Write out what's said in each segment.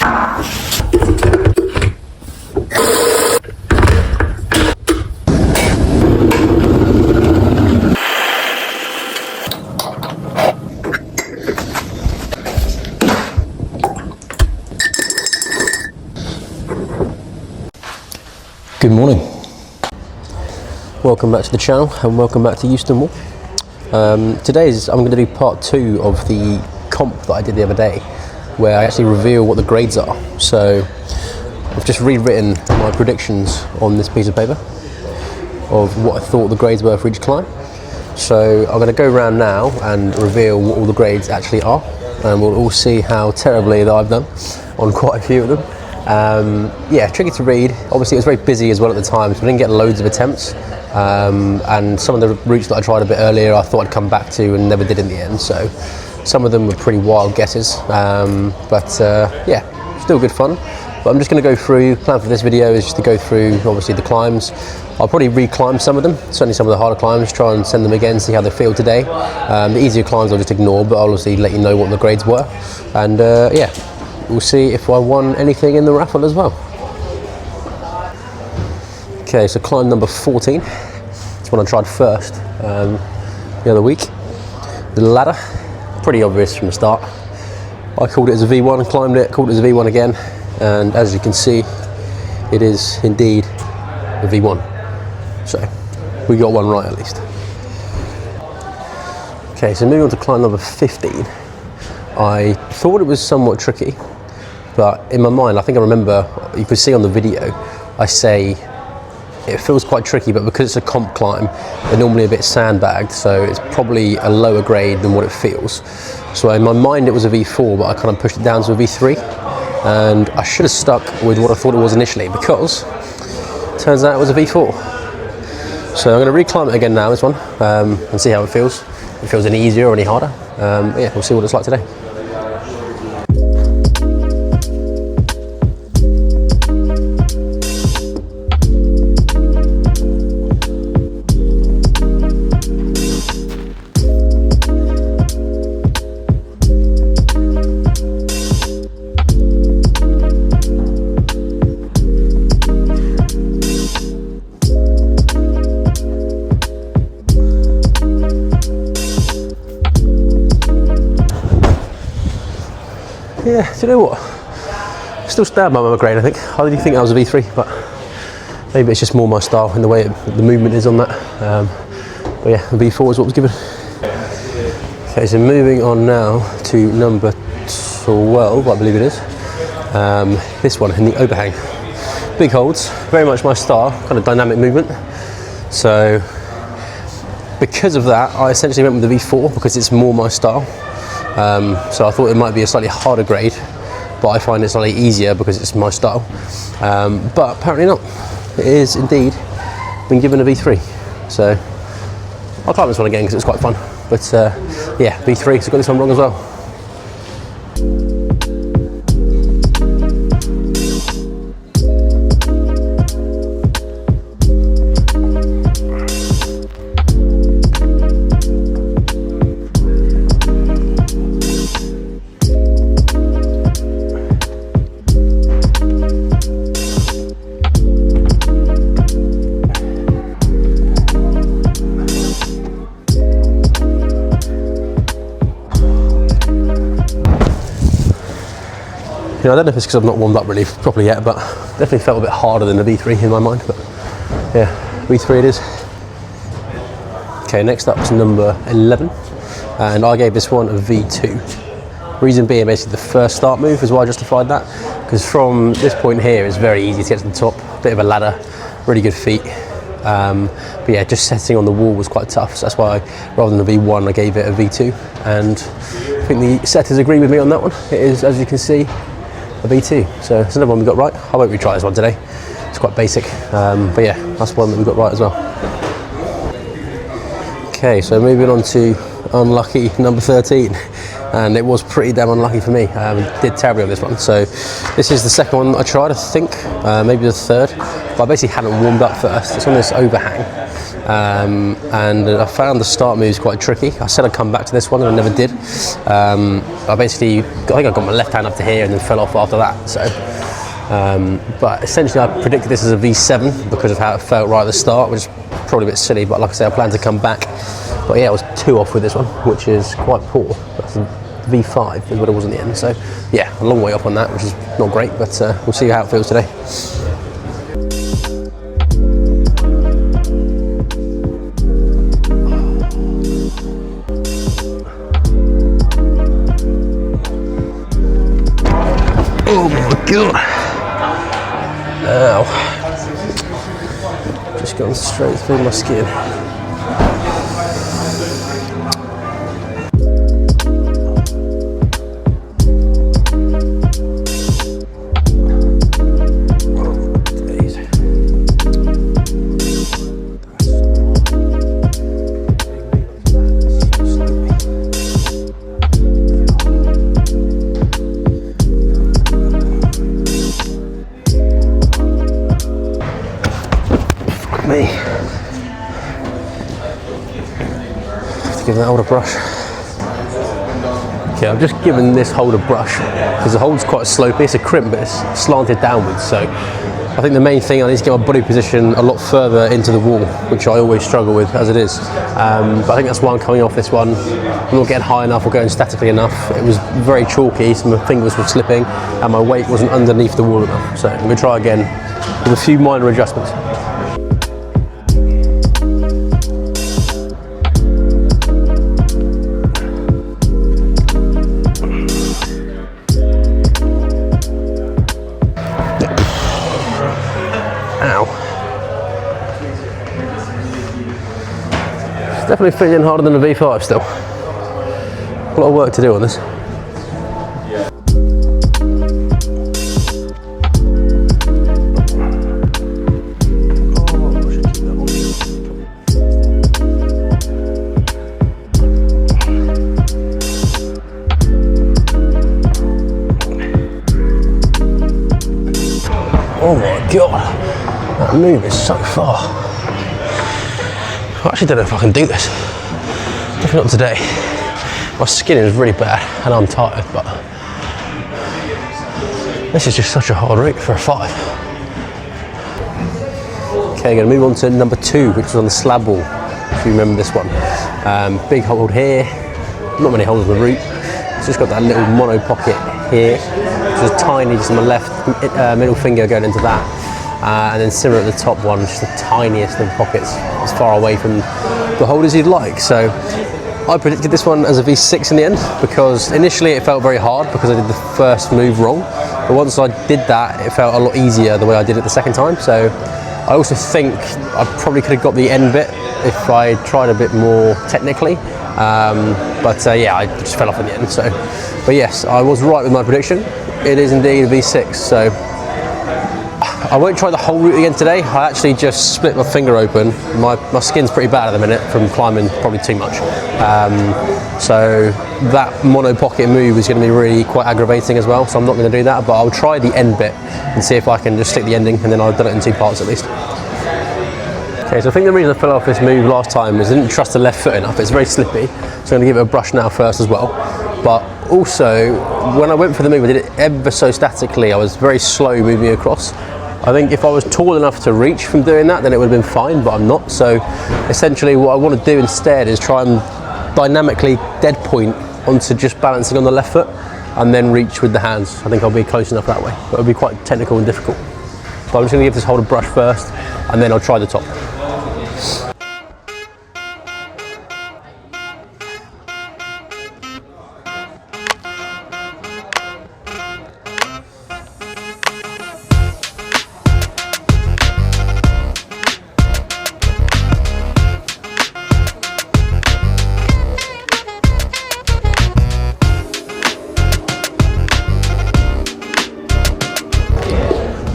Good morning. Welcome back to the channel and welcome back to Euston Wall. I'm going to do part 2 of the comp that I did the other day, where I actually reveal what the grades are. So I've just rewritten my predictions on this piece of paper of what I thought the grades were for each climb. So I'm going to go around now and reveal what all the grades actually are, and we'll all see how terribly that I've done on quite a few of them. Yeah, tricky to read. Obviously it was very busy as well at the time, so I didn't get loads of attempts, and some of the routes that I tried a bit earlier I thought I'd come back to and never did in the end, so some of them were pretty wild guesses, yeah, still good fun. But I'm just going to go through, plan for this video is just to go through obviously the climbs. I'll probably re-climb some of them, certainly some of the harder climbs, try and send them again, see how they feel today. The easier climbs I'll just ignore, but I'll obviously let you know what the grades were, and yeah, we'll see if I won anything in the raffle as well. Okay, so climb number 14. It's one I tried first the other week. The ladder, pretty obvious from the start. I called it as a V1, climbed it, called it as a V1 again, and as you can see, it is indeed a V1. So we got one right at least. Okay, so moving on to climb number 15. I thought it was somewhat tricky, but in my mind, I think I remember, you could see on the video, I say it feels quite tricky, but because it's a comp climb, they're normally a bit sandbagged, so it's probably a lower grade than what it feels. So in my mind it was a V4, but I kind of pushed it down to a V3, and I should have stuck with what I thought it was initially, because it turns out it was a V4. So I'm going to re-climb it again now, this one, and see how it feels. If it feels any easier or any harder. Yeah, we'll see what it's like today. Yeah, do you know what? Still stand by my grade, I think. I didn't think that was a V3, but maybe it's just more my style in the way the movement is on that. But yeah, the V4 is what was given. Okay, so moving on now to number 12, I believe it is. This one in the overhang. Big holds, very much my style, kind of dynamic movement. So because of that, I essentially went with the V4 because it's more my style. So I thought it might be a slightly harder grade, but I find it slightly easier because it's my style. But apparently not. It is indeed been given a V3. So I'll climb this one again because it's quite fun. But yeah, V3, so I got this one wrong as well. You know, I don't know if it's because I've not warmed up really properly yet, but definitely felt a bit harder than the V3 in my mind. But yeah, V3 it is. Okay, next up is number 11, and I gave this one a V2. Reason being, basically the first start move is why I justified that, because from this point here it's very easy to get to the top, bit of a ladder, really good feet. But yeah, just setting on the wall was quite tough, so that's why rather than a V1 I gave it a V2, and I think the setters agree with me on that one. It is, as you can see, a V2, so it's another one we got right. I won't retry this one today, it's quite basic, but yeah, that's one that we got right as well. Okay, so moving on to unlucky number 13, and it was pretty damn unlucky for me. Did terribly on this one. So this is the second one I tried, I think, maybe the third, but I basically hadn't warmed up first. It's on this overhang, and I found the start moves quite tricky. I said I'd come back to this one and I never did. I think I got my left hand up to here and then fell off after that. So, but essentially I predicted this as a V7 because of how it felt right at the start, which is probably a bit silly, but like I say, I plan to come back. But yeah, I was 2 off with this one, which is quite poor. That's a V5 is what it was in the end. So yeah, a long way up on that, which is not great, but we'll see how it feels today. Oh my god. Ow. Just gone straight through my skin. Me. Have to give that hold a brush. Okay, I've just given this hold a brush because the hold's quite slopey. It's a crimp, but it's slanted downwards. So I think the main thing, I need to get my body position a lot further into the wall, which I always struggle with as it is. But I think that's why I'm coming off this one. I'm not getting high enough or going statically enough. It was very chalky, so my fingers were slipping and my weight wasn't underneath the wall enough. So I'm going to try again with a few minor adjustments. Ow. It's definitely feeling harder than a V5 still. A lot of work to do on this. Oh my god. That move is so far. I actually don't know if I can do this. Definitely not today. My skin is really bad and I'm tired, but this is just such a hard route for a 5. Okay, going to move on to number 2, which was on the slab wall, if you remember this one. Big hold here, not many holes in the route. It's just got that little mono pocket here, which is tiny, just on my left middle finger going into that. And then similar at the top one, just the tiniest of pockets, as far away from the hold as you'd like. So I predicted this one as a V6 in the end, because initially it felt very hard because I did the first move wrong. But once I did that, it felt a lot easier the way I did it the second time. So I also think I probably could have got the end bit if I tried a bit more technically. Yeah, I just fell off in the end. So, but yes, I was right with my prediction. It is indeed a V6. So I won't try the whole route again today. I actually just split my finger open. My skin's pretty bad at the minute from climbing probably too much. So that mono pocket move is going to be really quite aggravating as well. So I'm not going to do that, but I'll try the end bit and see if I can just stick the ending, and then I've done it in 2 parts at least. Okay, so I think the reason I fell off this move last time is I didn't trust the left foot enough. It's very slippy, so I'm going to give it a brush now first as well. But also, when I went for the move, I did it ever so statically. I was very slow moving across. I think if I was tall enough to reach from doing that, then it would have been fine, but I'm not. So essentially what I want to do instead is try and dynamically dead point onto just balancing on the left foot and then reach with the hands. I think I'll be close enough that way, but it'll be quite technical and difficult. But I'm just going to give this hold a brush first, and then I'll try the top.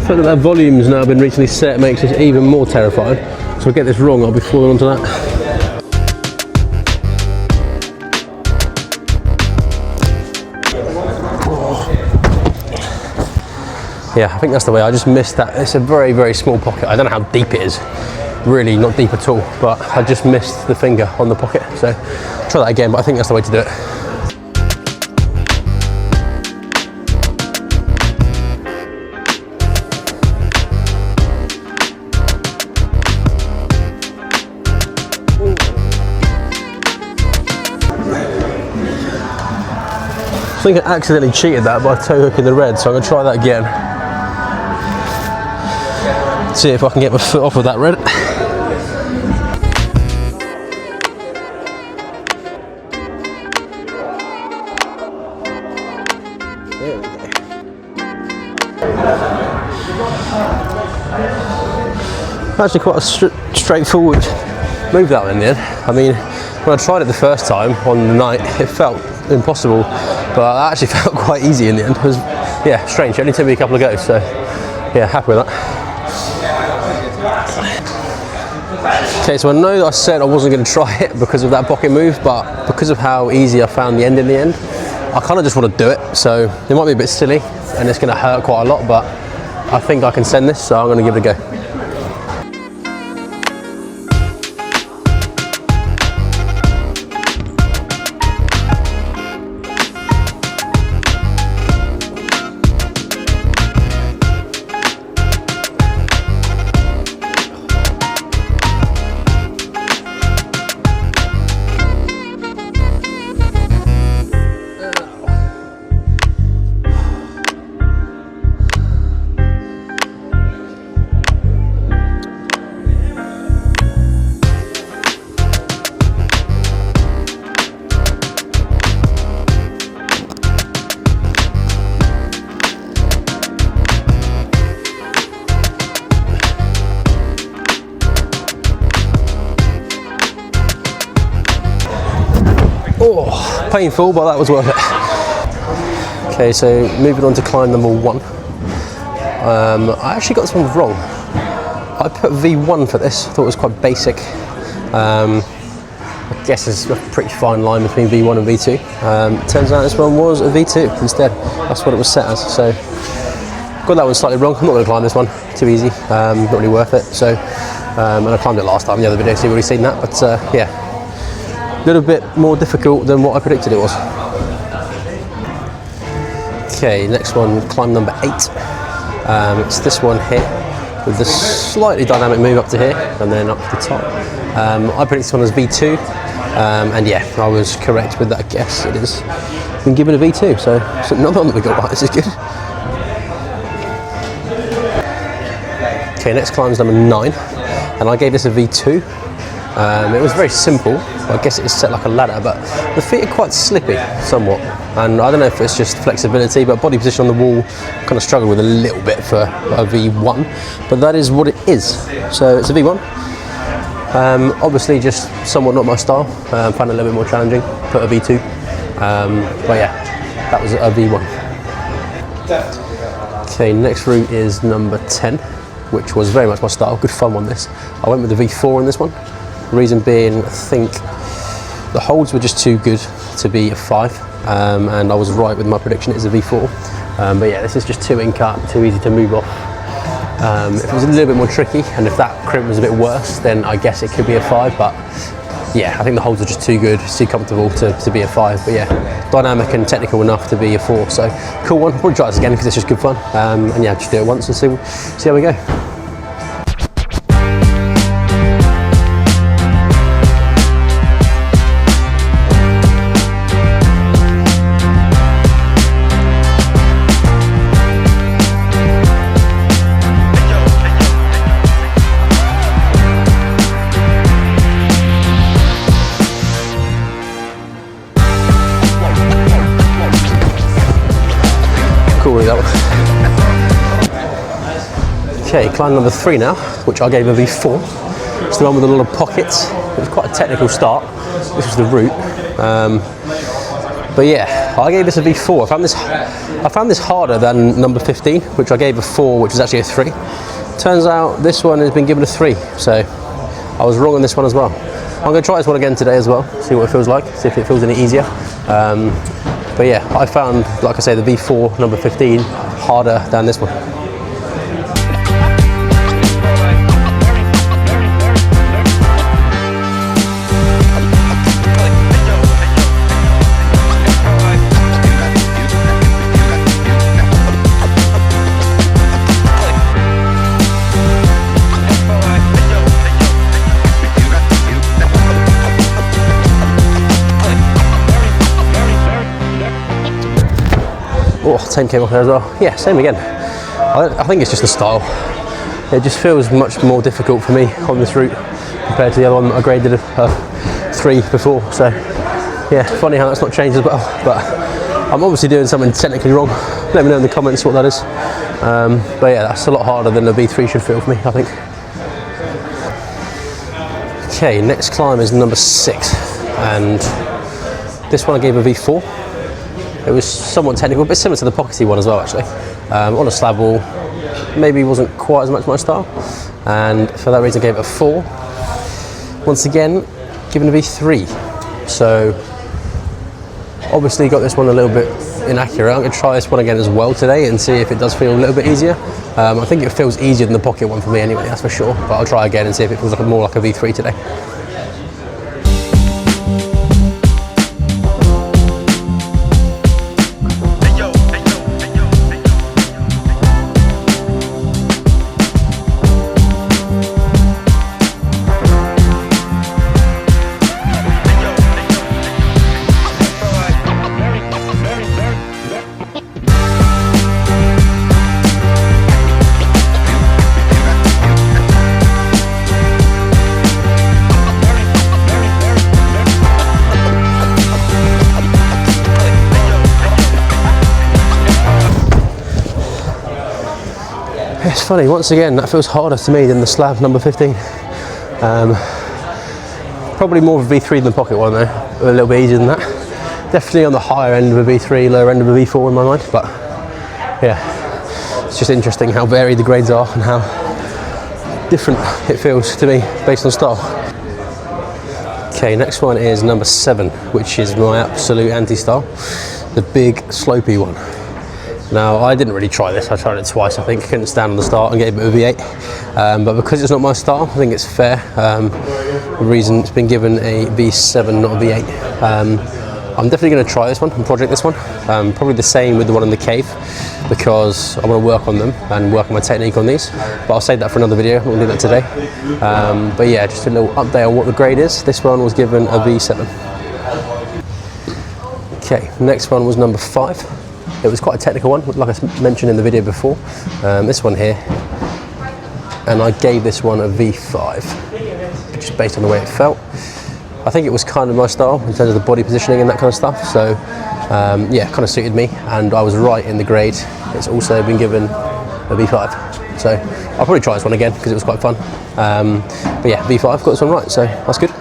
The fact that that volume's now been recently set makes this even more terrifying. So if I get this wrong, I'll be falling onto that. Yeah, I think that's the way. I just missed that. It's a very, very small pocket. I don't know how deep it is. really not deep at all, but I just missed the finger on the pocket. So try that again, but I think that's the way to do it. I think I accidentally cheated that by toe hooking the red, so I'm going to try that again. See if I can get my foot off of that red. There we go. Actually quite a straightforward move that one in the end. I mean, when I tried it the first time on the night, it felt impossible, but it actually felt quite easy in the end. It was, yeah, strange. It only took me a couple of goes, so yeah, happy with that. Okay, so I know I said I wasn't going to try it because of that pocket move, but because of how easy I found the end in the end, I kind of just want to do it. So it might be a bit silly and it's going to hurt quite a lot, but I think I can send this, so I'm going to give it a go. Oh, painful, but that was worth it. Okay, so moving on to climb number 1. I actually got this one wrong. I put V1 for this, thought it was quite basic. I guess there's a pretty fine line between V1 and V2. Turns out this one was a V2 instead. That's what it was set as, so got that one slightly wrong. I'm not going to climb this one, too easy, not really worth it. So, and I climbed it last time in the other video, so you've already seen that, but yeah. A little bit more difficult than what I predicted it was. Okay, next one, climb number 8. It's this one here, with the slightly dynamic move up to here, and then up to the top. I predicted this one as V2, and yeah, I was correct with that guess. It has been given a V2, so another one that we got right, this is good. Okay, next climb is number 9, and I gave this a V2. It was very simple. I guess it is set like a ladder, but the feet are quite slippy somewhat, and I don't know if it's just flexibility, but body position on the wall kind of struggled with a little bit for a V1, but that is what it is. So it's a V1. Obviously just somewhat not my style, found it a little bit more challenging, put a V2, but yeah, that was a V1. Okay, next route is number 10, which was very much my style, good fun on this. I went with the V4 in this one. Reason being, I think the holds were just too good to be a 5, and I was right with my prediction, it's a V4. But yeah, this is just too in cut, too easy to move off. If it was a little bit more tricky, and if that crimp was a bit worse, then I guess it could be a 5, but yeah, I think the holds are just too good, too comfortable to be a 5, but yeah, dynamic and technical enough to be a 4, so cool one. I'll probably try this again because it's just good fun, and yeah, just do it once and see how we go. That one. Okay, climb number 3 now, which I gave a V4. It's the one with a lot of pockets. It was quite a technical start. This was the route, but yeah, I gave this a V4. I found this harder than number 15, which I gave a 4, which was actually a 3. Turns out this one has been given a 3, so I was wrong on this one as well. I'm going to try this one again today as well, see what it feels like, see if it feels any easier. But yeah, I found, like I say, the V4 number 15 harder than this one. Oh, 10k off there as well. Yeah, same again. I think it's just the style. It just feels much more difficult for me on this route compared to the other one that I graded a 3 before. So yeah, funny how that's not changed as well, but I'm obviously doing something technically wrong. Let me know in the comments what that is. But yeah, that's a lot harder than a V3 should feel for me, I think. Okay, next climb is number 6, and this one I gave a V4. It was somewhat technical, but similar to the pockety one as well, actually. On a slab wall, maybe wasn't quite as much my style, and for that reason I gave it a 4. Once again, given a V3. So obviously got this one a little bit inaccurate. I'm going to try this one again as well today and see if it does feel a little bit easier. I think it feels easier than the pocket one for me anyway, that's for sure, but I'll try again and see if it feels more like a V3 today. It's funny, once again, that feels harder to me than the slab number 15. Probably more of a V3 than the pocket one though, a little bit easier than that. Definitely on the higher end of a V3, lower end of a V4 in my mind, but yeah, it's just interesting how varied the grades are and how different it feels to me based on style. Okay, next one is number 7, which is my absolute anti-style, the big slopey one. Now, I didn't really try this, I tried it twice I think, couldn't stand on the start and gave it a V8, but because it's not my style, I think it's fair. The reason it's been given a V7, not a V8. I'm definitely going to try this one and project this one, probably the same with the one in the cave, because I want to work on them and work on my technique on these, but I'll save that for another video, we'll do that today. But yeah, just a little update on what the grade is. This one was given a V7. Okay, next one was number 5. It was quite a technical one, like I mentioned in the video before. This one here, and I gave this one a V5, just based on the way it felt. I think it was kind of my style in terms of the body positioning and that kind of stuff. So yeah, kind of suited me, and I was right in the grade. It's also been given a V5. So I'll probably try this one again because it was quite fun. But yeah, V5, got this one right, so that's good.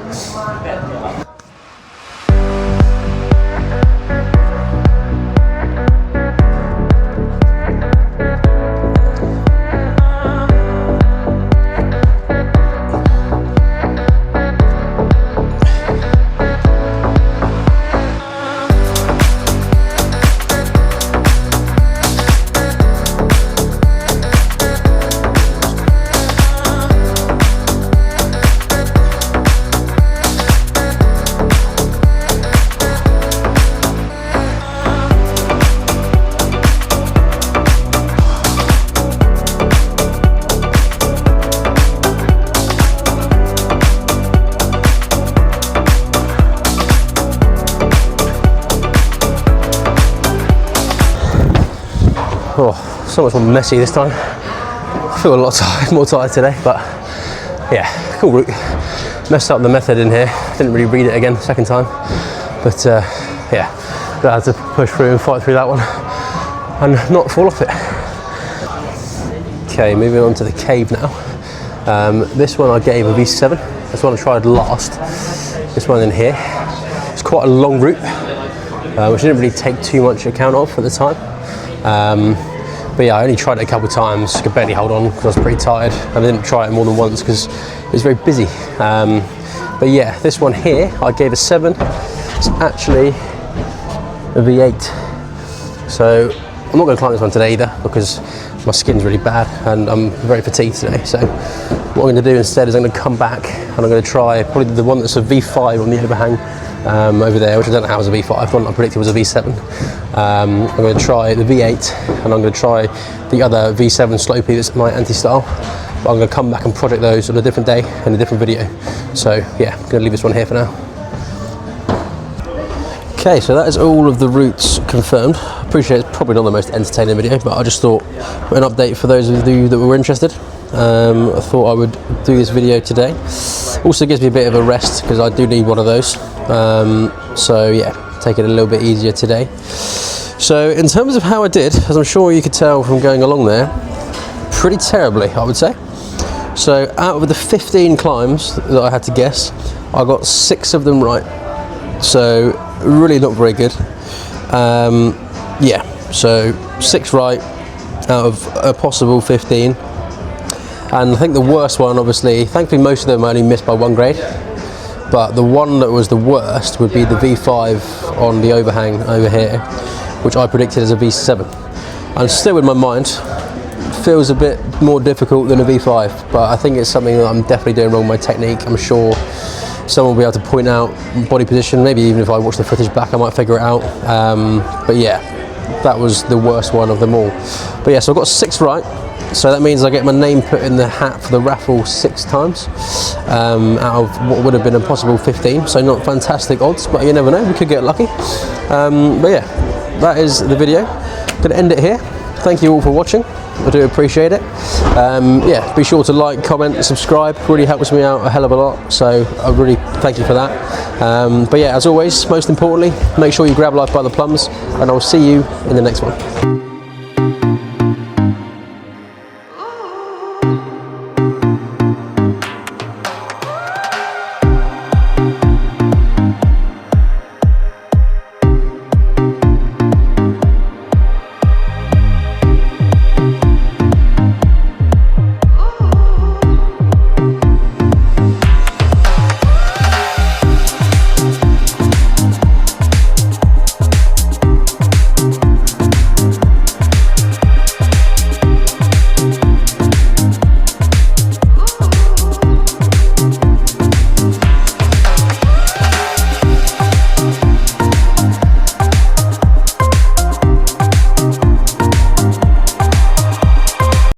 Oh, so much more messy this time. I feel a lot tired, more tired today, but yeah, cool route. Messed up the method in here. Didn't really read it again second time, but yeah, glad to push through and fight through that one and not fall off it. Okay, moving on to the cave now. This one I gave a V7. This one I tried last. This one in here. It's quite a long route, which I didn't really take too much account of at the time. But yeah, I only tried it a couple of times, could barely hold on because I was pretty tired, and I didn't try it more than once because it was very busy. But yeah, this one here, I gave a 7. It's actually a V8. So I'm not going to climb this one today either because my skin's really bad and I'm very fatigued today. So what I'm going to do instead is I'm going to come back and I'm going to try probably the one that's a V5 on the overhang. Over there, which I don't know how was a V5, one I predicted was a V7. I'm going to try the V8 and I'm going to try the other V7 slopey that's my anti-style, but I'm going to come back and project those on a different day in a different video. So yeah, I'm going to leave this one here for now. Okay, so that is all of the routes confirmed. Appreciate it's probably not the most entertaining video, but I just thought an update for those of you that were interested. I thought I would do this video today. Also gives me a bit of a rest because I do need one of those. So yeah, take it a little bit easier today. So in terms of how I did, as I'm sure you could tell from going along there, pretty terribly, I would say. So out of the 15 climbs that I had to guess, I got 6 of them right. So really not very good. Yeah, so 6 right out of a possible 15. And I think the worst one, obviously, thankfully most of them I only missed by 1 grade, but the one that was the worst would be the V5 on the overhang over here, which I predicted as a V7. And still in my mind, feels a bit more difficult than a V5, but I think it's something that I'm definitely doing wrong with my technique. I'm sure someone will be able to point out body position, maybe even if I watch the footage back I might figure it out. But yeah, that was the worst one of them all. But yeah, so I've got 6 right. So that means I get my name put in the hat for the raffle 6 times out of what would have been a possible 15. So not fantastic odds, but you never know, we could get lucky. But yeah, that is the video. Gonna end it here. Thank you all for watching. I do appreciate it. Yeah, be sure to like, comment, subscribe. Really helps me out a hell of a lot. So I really thank you for that. But yeah, as always, most importantly, make sure you grab life by the plums, and I'll see you in the next one.